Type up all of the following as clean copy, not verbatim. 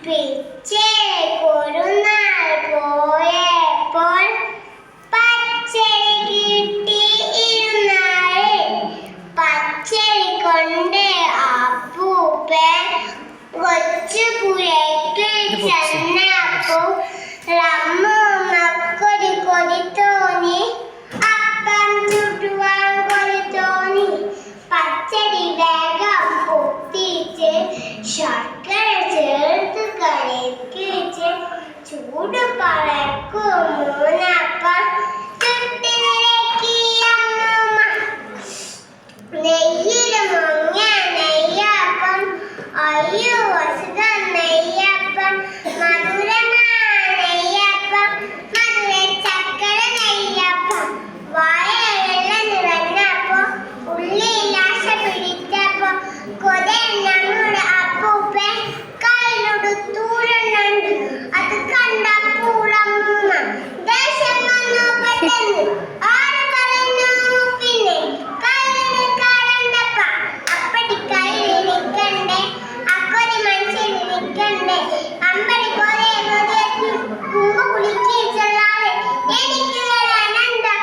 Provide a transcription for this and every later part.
ഒരു നാൾ പോയപ്പോൾ പച്ചരി കിട്ടിയിരുന്നാളെ പച്ചരി കൊണ്ട് അപ്പൂപ്പൻ കൊച്ചുപുരയ്ക്ക് ചെന്നപ്പോൾ അമ്മൂമ്മക്കൊരു കൊതി തോന്നി. അപ്പം ചുട്ടുവാൻ കൊതി തോന്നി. പച്ചരി വേഗം പൊട്ടിച്ച് ശർക്കര ചേർത്ത് കളിക്കിച്ച് ചൂട് പറക്കും മൂന്നപ്പം ചുട്ടി നിരക്കി അമ്മൂമ്മ. നെയ്യിൽ മുങ്ങിയ നെയ്യപ്പം, അയ്യോ അസുഖം നെയ്യപ്പം, മധുരമായ നെയ്യപ്പം, മധുര ചക്കര നെയ്യപ്പം. വായയെല്ലാം നിറഞ്ഞപ്പോ ഉള്ളിൽ ആശ പിടിച്ചപ്പോ കൊതേ നമ്മുടെ അപ്പൂപ്പൻ കയ്യിലൊടുത്തൂരുന്നുണ്ട്. അത് കണ്ടപ്പോൾ അമ്മൂമ്മ ദേഷ്യം വന്നു പെട്ടെന്ന്. ആര് പറഞ്ഞു പിന്നെ കയ്യിലെടുക്കാറുണ്ടപ്പ? അപ്പടി കയ്യിലിരിക്കണ്ടേ, അക്കൊരു മനുഷ്യനിരിക്കണ്ടേ? അമ്പടി കൊതേ കൊതേക്ക് കുമ്പ കുളിക്കിച്ചല്ലാതെ എനിക്ക് എന്താ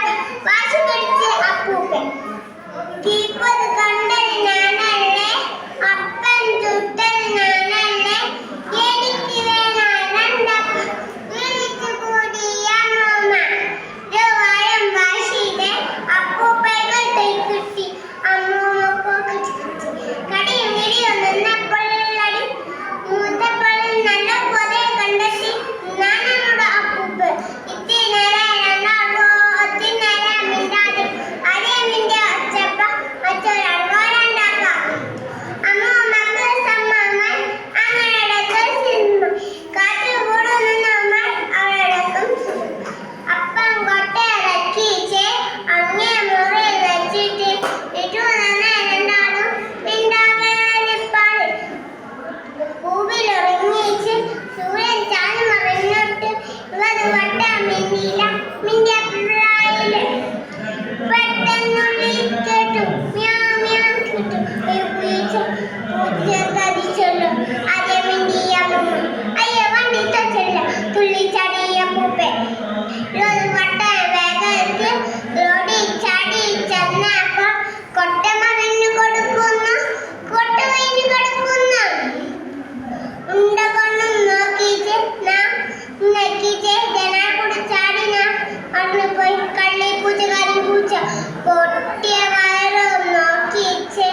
വാശി പിടിച്ച് അപ്പൂപ്പൻ. കീപ്പത് കണ്ടത് ഞാനല്ലേ, അപ്പൻ ചുട്ടത് ഞാനല്ലേ, എനിക്ക് വേണണ്ടപ്പ വിളിച്ചു കൂടി അമ്മൂമ്മ. വായം വാശിയിലെ അപ്പൂപ്പകൾ തൈക്കിട്ടി അമ്മൂമ്മക്കോ കടിയും ഇടിയും നിന്നപ്പോഴടി മൂത്തപ്പോൾ നല്ല കൊതേ കണ്ടെത്തി ഞാൻ നമ്മുടെ അപ്പൂപ്പൻ. ഇത്തിരി നേരം രണ്ടാളോ ഒത്തിരി നേരം മിണ്ടാതെ അതേ മിണ്ട അച്ചപ്പ മറ്റൊരണ്ടാക്കാം. അമ്മൂമ്മക്ക് സമ്മതം. അങ്ങനെയൊക്കെ സിനിമ കാറ്റുകൂടുന്ന നമ്മൾ അവളടക്കം അപ്പം കൊട്ടയിറക്കിച്ച് അങ്ങേ മുറിയിൽ വെച്ചിട്ട് ഇട്ടു തന്നെ രണ്ടാളും മിണ്ടാതിരിപ്പാട്. പൂവിലൊറങ്ങിച്ച് സൂര്യൻ ചാഞ്ഞു മറിഞ്ഞിട്ട് ഇവത് വട്ടം മിന്നിയില്ല മിണ്ടിയപ്രായില് പെട്ടെന്നുള്ളി കേട്ടു മ്യാവ് മ്യാവ് കേട്ടു. ഒരു പൂച്ച കടിച്ചല്ലോ. അതേ മിണ്ടിയ അമ്മൂമ്മ. അയ്യോ വണ്ടി തച്ചല്ല തുള്ളിച്ചാടിയ അപ്പൂപ്പൻ. വട്ടം വേഗത്ത് റോഡിൽ ചാടി ചെന്നപ്പോ കൊട്ട മറിഞ്ഞു കൊടുക്കുന്നു, കൊട്ട വൈഞ്ഞു കൊടുക്കുന്നു. ഉണ്ട കൊണ്ടും നോക്കിച്ച് നക്കിച്ച് ജനാൽക്കൂടെ ചാടി അന്ന് പോയി കള്ളി പൂച്ച കരിമ്പൂച്ച പൊട്ടിയ വയറും നോക്കിച്ച്